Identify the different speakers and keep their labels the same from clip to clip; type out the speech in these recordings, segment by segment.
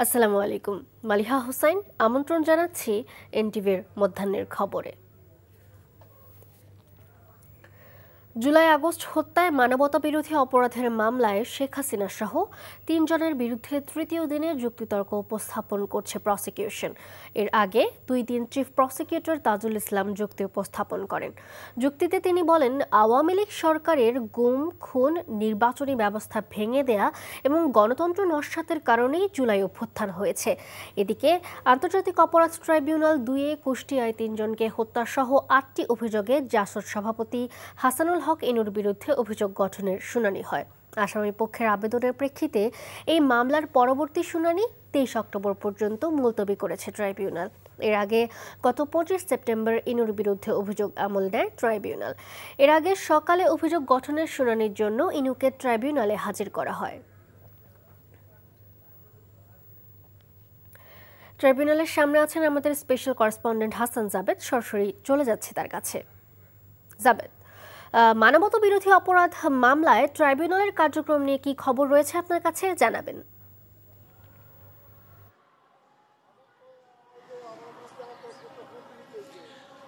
Speaker 1: আসসালামু আলাইকুম। মালিহা হোসাইন আমন্ত্রণ জানাচ্ছি এনটিভির মধ্যাহ্নের খবরে। জুলাই আগস্ট হত্যায় মানবতাবিরোধী অপরাধের মামলায় শেখ হাসিনা সহ ৩ জনের বিরুদ্ধে তৃতীয় দিনে যুক্তিতর্ক উপস্থাপন করছে প্রসিকিউশন। এর আগে ২ দিন চিফ প্রসিকিউটর তাজুল ইসলাম যুক্তি উপস্থাপন করেন। যুক্তিতে তিনি বলেন, আওয়ামী লীগ সরকারের গুম, খুন, নির্বাচনী ব্যবস্থা ভেঙে দেয়া এবং গণতন্ত্র নস্যাতের কারণেই জুলাই অভ্যুত্থান হয়েছে। এদিকে আন্তর্জাতিক অপরাধ ট্রাইব্যুনাল ২-এ কুষ্টিয়ায় ৩ জনকে হত্যাসহ ৮টি অভিযোগে জাসদ সভাপতি হাসানুল হক ইনুর বিরুদ্ধে অভিযোগ গঠনের শুনানি হয়। আসামি পক্ষের আবেদনের প্রেক্ষিতে এই মামলার পরবর্তী শুনানি ২৩ অক্টোবর পর্যন্ত মুলতবি করেছে ট্রাইব্যুনাল। এর আগে গত ২৫ সেপ্টেম্বর ইনুর বিরুদ্ধে অভিযোগ আমল নেয় ট্রাইব্যুনাল। এর আগে সকালে অভিযোগ গঠনের শুনানির জন্য ইনুকে ট্রাইব্যুনালে হাজির করা হয়। ট্রাইব্যুনালের সামনে আছেন আমাদের স্পেশাল করেসপন্ডেন্ট হাসান জাবেদ। সরাসরি চলে যাচ্ছে তার কাছে। জাবেদ, মানবতা বিরোধী অপরাধ মামলায় ট্রাইব্যুনালের কার্যক্রম নিয়ে কি খবর রয়েছে আপনার কাছে, জানাবেন।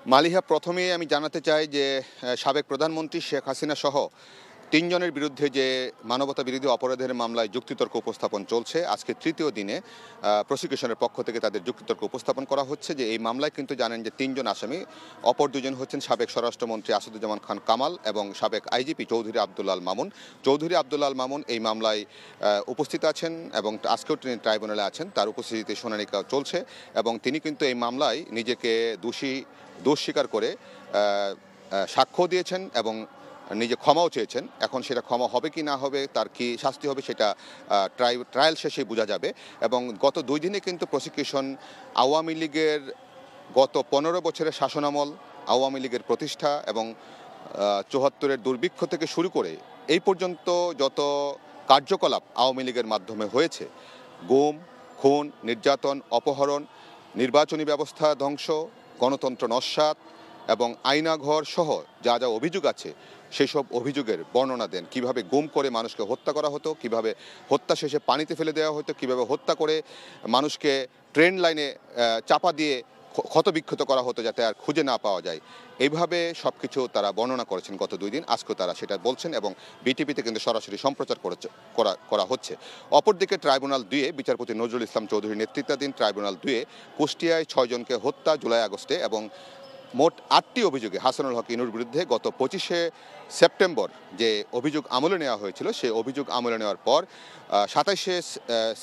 Speaker 2: মালিহা, প্রথমেই আমি জানাতে চাই যে সাবেক প্রধানমন্ত্রী শেখ হাসিনা সহ ৩ জনের বিরুদ্ধে যে মানবতা বিরোধী অপরাধের মামলায় যুক্তিতর্ক উপস্থাপন চলছে, আজকে তৃতীয় দিনে প্রসিকিউশনের পক্ষ থেকে তাদের যুক্তিতর্ক উপস্থাপন করা হচ্ছে। যে এই মামলায় কিন্তু জানেন যে ৩ জন আসামি, অপর ২ জন হচ্ছেন সাবেক স্বরাষ্ট্রমন্ত্রী আসাদুজ্জামান খান কামাল এবং সাবেক আইজিপি চৌধুরী আব্দুল আল মামুন। চৌধুরী আব্দুল আল মামুন এই মামলায় উপস্থিত আছেন এবং আজকেও তিনি ট্রাইব্যুনালে আছেন, তার উপস্থিতিতে শুনানি চলছে এবং তিনি কিন্তু এই মামলায় নিজেকে দোষ স্বীকার করে সাক্ষ্য দিয়েছেন এবং নিজে ক্ষমাও চেয়েছেন। এখন সেটা ক্ষমা হবে কি না হবে, তার কি শাস্তি হবে, সেটা ট্রায়াল শেষে বোঝা যাবে। এবং গত ২ দিনে কিন্তু প্রসিকিউশন আওয়ামী লীগের গত ১৫ বছরের শাসনামল, আওয়ামী লীগের প্রতিষ্ঠা এবং ৭৪-এর দুর্ভিক্ষ থেকে শুরু করে এই পর্যন্ত যত কার্যকলাপ আওয়ামী লীগের মাধ্যমে হয়েছে, গুম, খুন, নির্যাতন, অপহরণ, নির্বাচনী ব্যবস্থা ধ্বংস, গণতন্ত্র নস্যাৎ এবং আয়নাঘর সহ যা যা অভিযোগ আছে সেসব অভিযোগের বর্ণনা দেন। কিভাবে গুম করে মানুষকে হত্যা করা হতো, কিভাবে হত্যা শেষে পানিতে ফেলে দেওয়া হতো, কিভাবে হত্যা করে মানুষকে ট্রেন লাইনে চাপা দিয়ে ক্ষতবিক্ষত করা হতো যাতে আর খুঁজে না পাওয়া যায়। এইভাবে সব কিছু তারা বর্ণনা করেছেন গত ২ দিন। আজকেও তারা সেটা বলছেন এবং বিটিভিতে কিন্তু সরাসরি সম্প্রচার করা হচ্ছে। অপরদিকে ট্রাইব্যুনাল ২-এ বিচারপতি নজরুল ইসলাম চৌধুরীর নেতৃত্বাধীন ট্রাইব্যুনাল ২-এ কুষ্টিয়ায় ৬ জনকে হত্যা জুলাই আগস্টে এবং মোট ৮টি অভিযোগে হাসানুল হক ইনুর বিরুদ্ধে গত ২৫শে সেপ্টেম্বর যে অভিযোগ আমলে নেওয়া হয়েছিল, সেই অভিযোগ আমলে নেওয়ার পর ২৭শে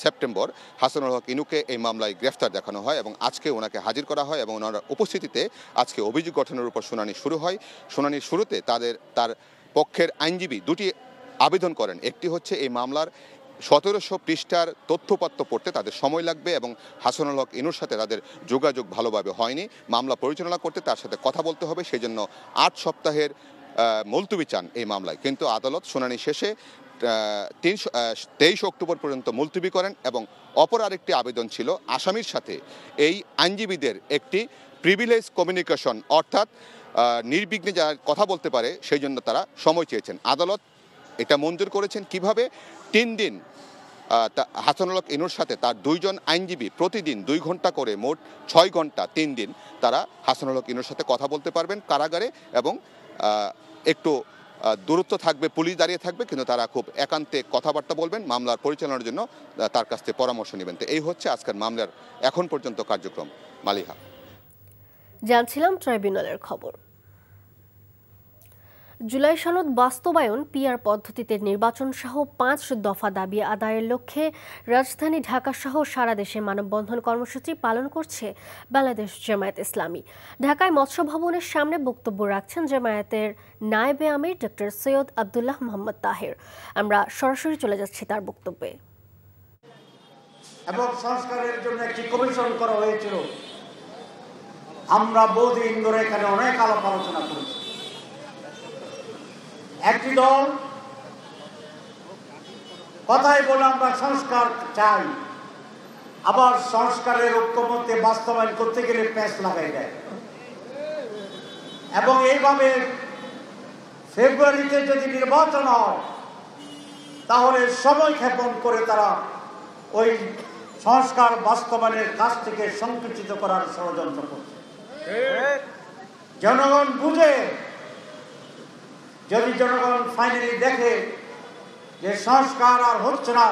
Speaker 2: সেপ্টেম্বর হাসানুল হক ইনুকে এই মামলায় গ্রেফতার দেখানো হয় এবং আজকে ওনাকে হাজির করা হয় এবং ওনার উপস্থিতিতে আজকে অভিযোগ গঠনের উপর শুনানি শুরু হয়। শুনানির শুরুতে তার পক্ষের আইনজীবী ২টি আবেদন করেন। একটি হচ্ছে এই মামলার ১৭০০ পৃষ্ঠার তথ্যপত্র পড়তে তাদের সময় লাগবে এবং হাসানুল হক ইনুর সাথে তাদের যোগাযোগ ভালোভাবে হয়নি। মামলা পরিচালনা করতে তার সাথে কথা বলতে হবে, সেই জন্য ৮ সপ্তাহের মুলতবি চান এই মামলায়। কিন্তু আদালত শুনানি শেষে ২৩ অক্টোবর পর্যন্ত মুলতবি করেন এবং অপর আরেকটি আবেদন ছিল আসামির সাথে এই আইনজীবীদের একটি প্রিভিলেজ কমিউনিকেশন, অর্থাৎ নির্বিঘ্নে যারা কথা বলতে পারে সেই জন্য তারা সময় চেয়েছেন। আদালত এটা মঞ্জুর করেছেন। কিভাবে ৩ দিন হাসানুল হক ইনুর সাথে তার ২ জন আইনজীবী প্রতিদিন ২ ঘন্টা করে মোট ৬ ঘন্টা ৩ দিন তারা হাসানুল হক ইনুর সাথে কথা বলতে পারবেন কারাগারে এবং একটু দূরত্ব থাকবে, পুলিশ দাঁড়িয়ে থাকবে, কিন্তু তারা খুব একান্তে কথাবার্তা বলবেন, মামলার পরিচালনার জন্য তার কাছ থেকে পরামর্শ নেবেন। তো এই হচ্ছে আজকের মামলার এখন পর্যন্ত কার্যক্রম। মালিহা,
Speaker 1: জানছিলাম ট্রাইব্যুনালের খবর। জুলাই সনদ বাস্তবায়ন, পিআর পদ্ধতিতে নির্বাচন সহ ৫ দফা দাবি আদায়ের লক্ষ্যে রাজধানী ঢাকা সহ সারা দেশে মানববন্ধন কর্মসূচি পালন করছে বাংলাদেশ জামায়াত ইসলামী। ঢাকায় মৎস্য ভবনের সামনে বক্তব্য রাখছেন জামায়াতের নায়েবে আমির ডক্টর সৈয়দ আব্দুল্লাহ মোহাম্মদ তাহের। আমরা সরাসরি চলে যাচ্ছি তার বক্তব্যে।
Speaker 3: এবং সংস্কারের জন্য একটি কমিশন করা হয়েছিল। আমরা বহুদিন ধরে এখানে অনেক আলাপ আলোচনা করেছি। একটি দল কথাই বলে আমরা সংস্কার চাই, আবার সংস্কারের ঐক্যমত্যে বাস্তবায়ন করতে গেলে প্যাঁচ লাগাই দেয় এবং এইভাবে ফেব্রুয়ারিতে যদি নির্বাচন হয় তাহলে সময় ক্ষেপণ করে তারা ওই সংস্কার বাস্তবায়নের কাজ থেকে সংকুচিত করার ষড়যন্ত্র করছে। জনগণ বুঝে, যদি জনগণ ফাইনালি দেখে যে সংস্কার আর হচ্ছে না,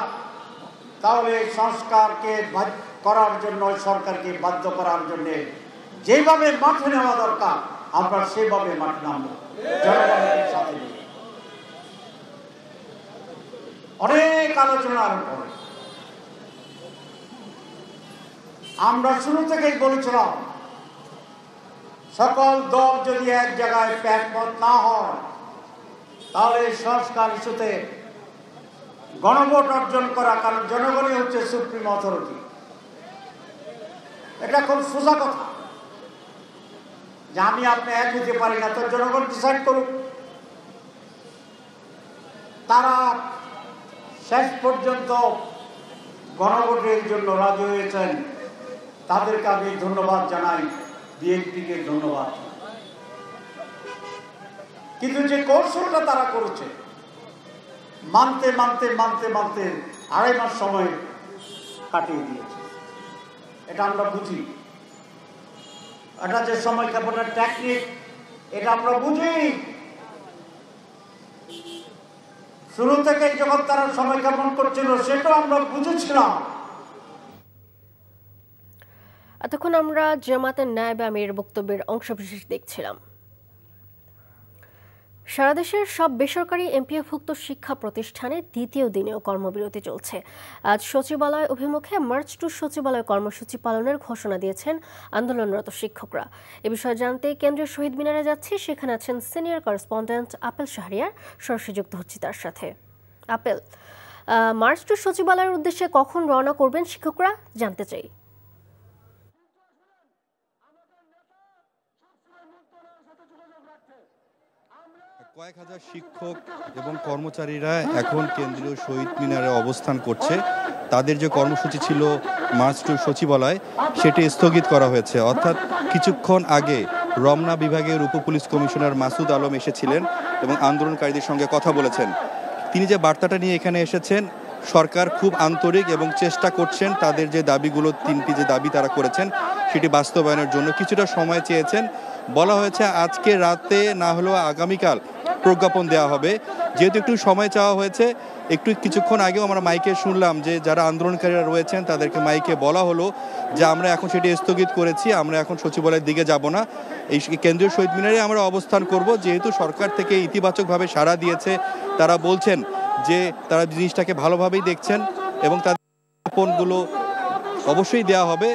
Speaker 3: তাহলে সংস্কারকে করার জন্য, সরকারকে বাধ্য করার জন্য যেভাবে মাঠে নেওয়া দরকার আমরা সেভাবে মাঠে নামবো জনগণের সাথে নিয়ে। অনেক আলোচনার পরে আমরা শুরু থেকেই বলেছিলাম, সকল দল যদি এক জায়গায় একমত না হয় তাহলে সংস্কার ইস্যুতে গণভোট অর্জন করা, কারণ জনগণই হচ্ছে সুপ্রিম অথরিটি। এটা খুব সোজা কথা যে আমি আপনি এক হতে পারি না, তো জনগণ ডিসাইড করুক। তারা শেষ পর্যন্ত গণভোটের জন্য রাজি হয়েছেন, তাদেরকে আমি ধন্যবাদ জানাই, বিএনপিকে ধন্যবাদ। কিন্তু যে কৌশলটা তারা করেছে, মানতে মানতে মানতে মানতে 2.5 মাস সময় কাটিয়ে দিয়েছে। এটা আমরা বুঝি, এটা যে সময় ক্ষেপণের টেকনিক, এটা আমরা বুঝি। শুরু থেকে যখন তারা সময় ক্ষেপণ করছিল সেটাও আমরা বুঝেছিলাম।
Speaker 1: এতক্ষণ আমরা জামাতের নায়েব আমিরের বক্তব্যের অংশবিশেষ দেখছিলাম। সারা দেশের সব বেসরকারি এমপিওভুক্ত শিক্ষা প্রতিষ্ঠানে দ্বিতীয় দিনেও কর্মবিরতি চলছে। আজ সচিবালয় অভিমুখে মার্চ টু সচিবালয় কর্মসূচি পালনের ঘোষণা দিয়েছেন আন্দোলনরত শিক্ষকরা। এ বিষয়ে জানতে কেন্দ্রীয় শহীদ মিনারে যাচ্ছি, সেখানে আছেন সিনিয়র করেসপন্ডেন্ট আপেল শাহরিয়ার। সরাসরি যুক্ত হচ্ছি তার সাথে। আপেল, মার্চ টু সচিবালয়ের উদ্দেশ্যে কখন রওনা করবেন শিক্ষকরা, জানতে চাই।
Speaker 4: কয়েক হাজার শিক্ষক এবং কর্মচারীরা এখন কেন্দ্রীয় শহীদ মিনারে অবস্থান করছে। তাদের যে কর্মসূচি ছিল মার্চ টু সচিবালয়, সেটি স্থগিত করা হয়েছে। অর্থাৎ কিছুক্ষণ আগে রমনা বিভাগের উপপুলিশ কমিশনার মাসুদ আলম এসেছিলেন এবং আন্দোলনকারীদের সঙ্গে কথা বলেছেন। তিনি যে বার্তাটা নিয়ে এখানে এসেছেন, সরকার খুব আন্তরিক এবং চেষ্টা করছেন তাদের যে দাবিগুলো, 3টি যে দাবি তারা করেছেন সেটি বাস্তবায়নের জন্য কিছুটা সময় চেয়েছেন। বলা হয়েছে আজকে রাতে না হলেও আগামীকাল প্রজ্ঞাপন দেওয়া হবে। যেহেতু একটু সময় চাওয়া হয়েছে, কিছুক্ষণ আগেও আমরা মাইকে শুনলাম যে যারা আন্দোলনকারীরা রয়েছেন তাদেরকে মাইকে বলা হলো যে আমরা এখন সেটি স্থগিত করেছি, আমরা এখন সচিবালয়ের দিকে যাব না, এই কেন্দ্রীয় শহীদ মিনারে আমরা অবস্থান করব। যেহেতু সরকার থেকে ইতিবাচকভাবে সাড়া দিয়েছে, তারা বলছেন যে তারা জিনিসটাকে ভালোভাবেই দেখছেন এবং তাদের প্রজ্ঞাপনগুলো অবশ্যই দেওয়া হবে।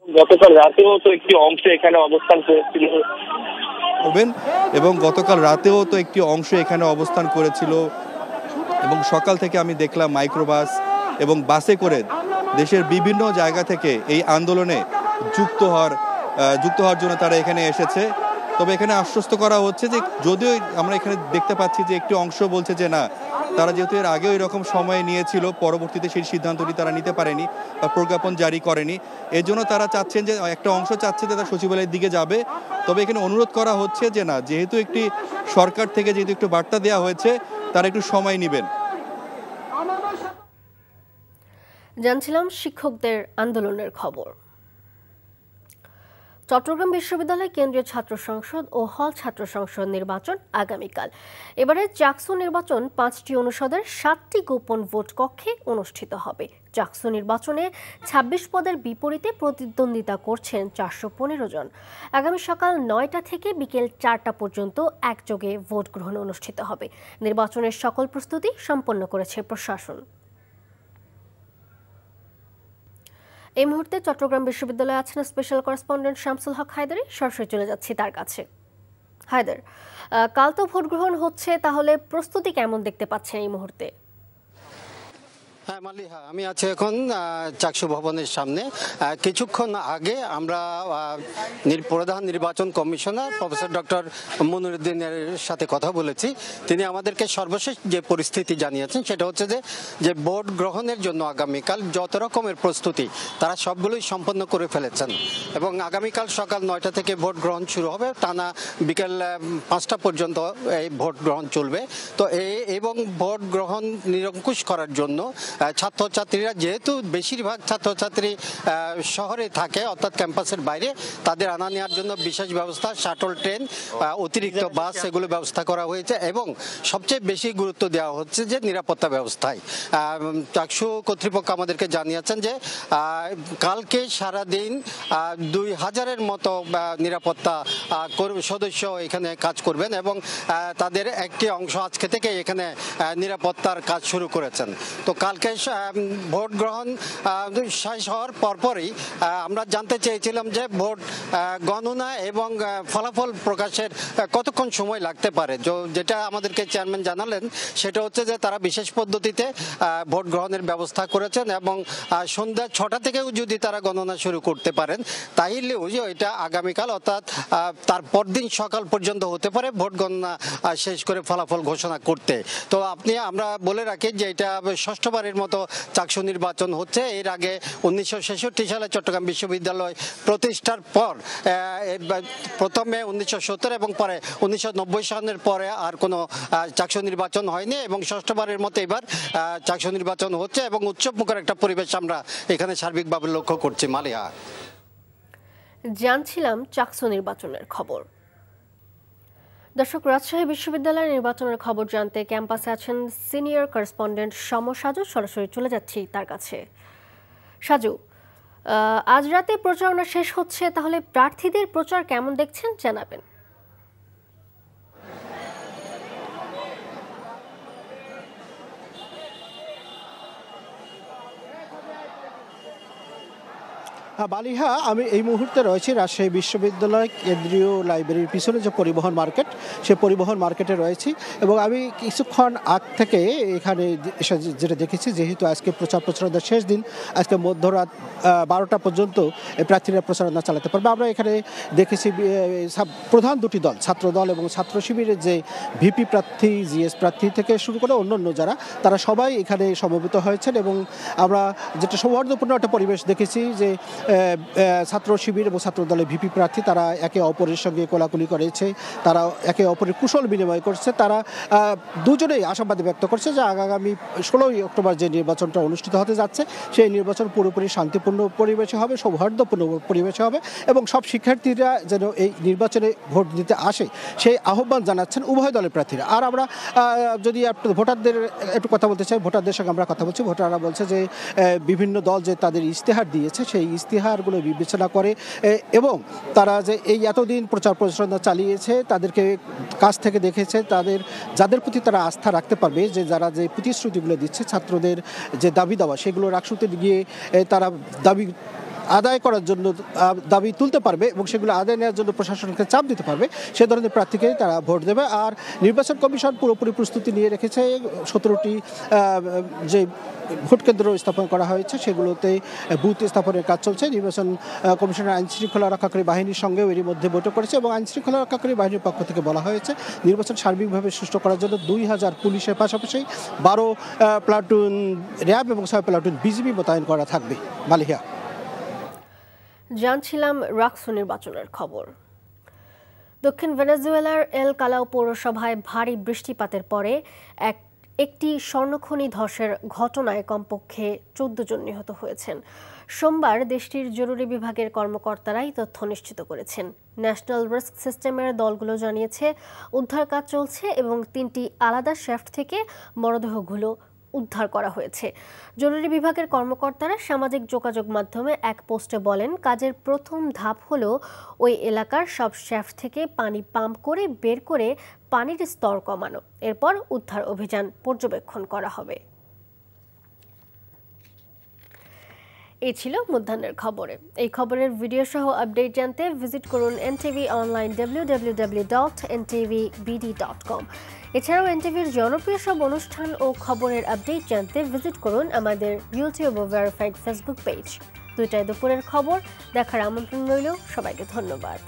Speaker 5: গতকাল রাতেও তো একটি অংশ এখানে অবস্থান করেছিল
Speaker 4: এবং গতকাল রাতেও তো একটি অংশ এখানে অবস্থান করেছিল এবং সকাল থেকে আমি দেখলাম মাইক্রোবাস এবং বাসে করে দেশের বিভিন্ন জায়গা থেকে এই আন্দোলনে যুক্ত হওয়ার জন্য তারা এখানে এসেছে। তবে এখানে আশ্বস্ত করা হচ্ছে যে, যদিও আমরা এখানে দেখতে পাচ্ছি যে একটি অংশ বলছে যে না, তারা যেহেতু এর আগেও এরকম সময় নিয়েছিল, পরবর্তীতে সেই সিদ্ধান্তটি তারা নিতে পারেনি বা প্রজ্ঞাপন জারি করেনি। এর জন্য তারা চাচ্ছেন যে, একটা অংশ চাচ্ছে যে তারা সচিবালয়ের দিকে যাবে। তবে এখানে অনুরোধ করা হচ্ছে যে না, যেহেতু একটি সরকার থেকে যেহেতু একটু বার্তা দেওয়া হয়েছে, তারা একটু সময় নেবেন।
Speaker 1: জানছিলাম শিক্ষকদের আন্দোলনের খবর। চট্টগ্রাম বিশ্ববিদ্যালয় কেন্দ্রীয় ছাত্র সংসদ ও হল ছাত্র সংসদ নির্বাচন আগামীকাল। এবারে চাকসু নির্বাচন 5টি অনুষদের 7টি গোপন ভোট কক্ষে অনুষ্ঠিত হবে। চাকসু নির্বাচনে 26 পদের বিপরীতে প্রতিদ্বন্দ্বিতা করছেন 415 জন। আগামী সকাল 9টা থেকে বিকেল 4টা পর্যন্ত একযোগে ভোট গ্রহণ অনুষ্ঠিত হবে। নির্বাচনের সকল প্রস্তুতি সম্পন্ন করেছে প্রশাসন। এই মুহূর্তে চট্টগ্রাম বিশ্ববিদ্যালয়ে আছেন স্পেশাল করেসপন্ডেন্ট শামসুল হক হায়দারি। সরাসরি চলে যাচ্ছি তার কাছে। হায়দার, কাল তো ভোট গ্রহণ হচ্ছে, তাহলে প্রস্তুতি কেমন দেখতে পাচ্ছেন এই মুহূর্তে?
Speaker 6: হ্যাঁ মালিহা, আমি আছি এখন চাকসু ভবনের সামনে। কিছুক্ষণ আগে আমরা প্রধান নির্বাচন কমিশনার প্রফেসর ডক্টর মনিরুদ্দিনের সাথে কথা বলেছি। তিনি আমাদেরকে সর্বশেষ যে পরিস্থিতি জানিয়েছেন সেটা হচ্ছে যে ভোট গ্রহণের জন্য আগামীকাল যত রকমের প্রস্তুতি তারা সবগুলোই সম্পন্ন করে ফেলেছেন এবং আগামীকাল সকাল 9টা থেকে ভোট গ্রহণ শুরু হবে, টানা বিকেল 5টা পর্যন্ত এই ভোট গ্রহণ চলবে। তো এবং ভোট গ্রহণ নিরঙ্কুশ করার জন্য ছাত্রছাত্রীরা যেহেতু বেশিরভাগ ছাত্রছাত্রী শহরে থাকে অর্থাৎ ক্যাম্পাসের বাইরে, তাদের আনা নেওয়ার জন্য বিশেষ ব্যবস্থা, শাটল ট্রেন, অতিরিক্ত বাস এগুলো ব্যবস্থা করা হয়েছে এবং সবচেয়ে বেশি গুরুত্ব দেওয়া হচ্ছে যে নিরাপত্তা ব্যবস্থায়। চাকসু কর্তৃপক্ষ আমাদেরকে জানিয়েছেন যে কালকে সারাদিন 2000-এর মতো নিরাপত্তা সদস্য এখানে কাজ করবেন এবং তাদের একটি অংশ আজকে থেকে এখানে নিরাপত্তার কাজ শুরু করেছেন। তো কালকে ভোট গ্রহণ শেষ হওয়ার পরপরই আমরা জানতে চেয়েছিলাম যে ভোট গণনা এবং ফলাফল প্রকাশের কতক্ষণ সময় লাগতে পারে। যেটা আমাদেরকে চেয়ারম্যান জানালেন সেটা হচ্ছে যে তারা বিশেষ পদ্ধতিতে ভোট গ্রহণের ব্যবস্থা করেছেন এবং সন্ধ্যা 6টা থেকেও যদি তারা গণনা শুরু করতে পারেন তাইলে এটা আগামীকাল অর্থাৎ তার পরদিন সকাল পর্যন্ত হতে পারে ভোট গণনা শেষ করে ফলাফল ঘোষণা করতে। তো আমরা বলে রাখি যে এটা 6ষ্ঠবারের মতো চাকসু নির্বাচন হচ্ছে। এর আগে 1966 সালে চট্টগ্রাম বিশ্ববিদ্যালয় প্রতিষ্ঠার পর প্রথমে 1970 এবং পরে 1990 সালের পরে আর কোনো চাকসু নির্বাচন হয়নি এবং 6ষ্ঠবারের মতো এবার চাকসু নির্বাচন হচ্ছে এবং উৎসবমুখর একটা পরিবেশ আমরা এখানে সার্বিকভাবে লক্ষ্য করছি। মালিহা,
Speaker 1: জানছিলাম চাকসু নির্বাচনের খবর। দর্শক, রাজশাহী বিশ্ববিদ্যালয়ের নির্বাচনের খবর জানতে ক্যাম্পাসে আছেন সিনিয়র করেসপন্ডেন্ট সমর সাজু। সরাসরি চলে যাচ্ছি তার কাছে। সাজু, আজ রাতে প্রচারণা শেষ হচ্ছে, তাহলে প্রার্থীদের প্রচার কেমন দেখছেন জানাবেন।
Speaker 7: মালিহা, আমি এই মুহূর্তে রয়েছি রাজশাহী বিশ্ববিদ্যালয় কেন্দ্রীয় লাইব্রেরির পিছনে যে পরিবহন মার্কেট, সে পরিবহন মার্কেটে রয়েছি এবং আমি কিছুক্ষণ আগ থেকে এখানে এসে যেটা দেখেছি, যেহেতু আজকে প্রচারণার শেষ দিন, আজকে মধ্যরাত 12টা পর্যন্ত প্রার্থীরা প্রচারণা চালাতে পারবে। আমরা এখানে দেখেছি প্রধান দুটি দল, ছাত্র দল এবং ছাত্র শিবিরের যে ভিপি প্রার্থী, জিএস প্রার্থী থেকে শুরু করে অন্যান্য যারা, তারা সবাই এখানে সমবেত হয়েছেন এবং আমরা যেটা সৌহার্দ্যপূর্ণ একটা পরিবেশ দেখেছি যে ছাত্র শিবির এবং ছাত্র দলের ভিপি প্রার্থী তারা একে অপরের সঙ্গে কোলাকুলি করেছে, তারা একে অপরের কুশল বিনিময় করছে। তারা দুজনেই আশাবাদী ব্যক্ত করছে যে আগামী 16ই অক্টোবর যে নির্বাচনটা অনুষ্ঠিত হতে যাচ্ছে সেই নির্বাচন পুরোপুরি শান্তিপূর্ণ পরিবেশে হবে, সৌহার্দ্যপূর্ণ পরিবেশে হবে এবং সব শিক্ষার্থীরা যেন এই নির্বাচনে ভোট দিতে আসে সেই আহ্বান জানাচ্ছেন উভয় দলের প্রার্থীরা। আর আমরা যদি ভোটারদের একটু কথা বলতে চাই, ভোটারদের সঙ্গে আমরা কথা বলছি। ভোটাররা বলছে যে বিভিন্ন দল যে তাদের ইশতেহার দিয়েছে সেই ইশতেহারগুলো বিবেচনা করে এবং তারা যে এই এতদিন প্রচার প্রচারণা চালিয়েছে তাদেরকে কাছ থেকে দেখেছে, যাদের প্রতি তারা আস্থা রাখতে পারবে, যে যারা যে প্রতিশ্রুতিগুলো দিচ্ছে ছাত্রদের যে দাবি দেওয়া, সেগুলো রাখতে গিয়ে তারা দাবি আদায় করার জন্য দাবি তুলতে পারবে এবং সেগুলো আদায় নেওয়ার জন্য প্রশাসনকে চাপ দিতে পারবে, সে ধরনের প্রার্থীকে তারা ভোট দেবে। আর নির্বাচন কমিশন পুরোপুরি প্রস্তুতি নিয়ে রেখেছে। 17টি যে ভোট কেন্দ্র স্থাপন করা হয়েছে সেগুলোতে বুথ স্থাপনের কাজ চলছে। নির্বাচন কমিশনের আইন শৃঙ্খলা রক্ষাকারী বাহিনীর সঙ্গেও এরই মধ্যে বৈঠক করেছে এবং আইন শৃঙ্খলা রক্ষাকারী বাহিনীর পক্ষ থেকে বলা হয়েছে নির্বাচন সার্বিকভাবে সুষ্ঠু করার জন্য 2000 পুলিশের পাশাপাশি 12 প্লাটুন র্যাব এবং 6 প্লাটুন বিজিবি মোতায়েন করা থাকবে। মালিহা,
Speaker 1: জানছিলাম রাকসু নির্বাচনের খবর। দক্ষিণ ভেনেজুয়েলার এল কালাউ পৌরসভায় ভারী বৃষ্টিপাতের পরে একটি স্বর্ণখনি ধসের ঘটনায় কমপক্ষে 14 জন নিহত হয়েছেন। সোমবার দেশটির জরুরি বিভাগের কর্মকর্তারাই তথ্য নিশ্চিত করেছেন। ন্যাশনাল রিস্ক সিস্টেমের দলগুলো জানিয়েছে উদ্ধার কাজ চলছে এবং 3টি আলাদা শ্যাফট থেকে মরদেহগুলো উদ্ধার করা হয়েছে। জরুরি বিভাগের কর্মকর্তারা সামাজিক যোগাযোগ মাধ্যমে এক পোস্টে বলেন, কাজের প্রথম ধাপ হলো ওই এলাকার সব শ্যাফট থেকে পানি পাম্প করে বের করে পানির স্তর কমানো। এরপর উদ্ধার অভিযান পর্যবেক্ষণ করা হবে। এই ছিল মধ্যাহ্নের খবরে। এই খবরের ভিডিও সহ আপডেট জানতে ভিজিট করুন NTV অনলাইন www.ntvbd.com। এছাড়াও এনটিভির জনপ্রিয় সব অনুষ্ঠান ও খবরের আপডেট জানতে ভিজিট করুন আমাদের ইউটিউব ও ভেরিফাইড ফেসবুক পেজ। 2টায় দুপুরের খবর দেখার আমন্ত্রণ রইল। সবাইকে ধন্যবাদ।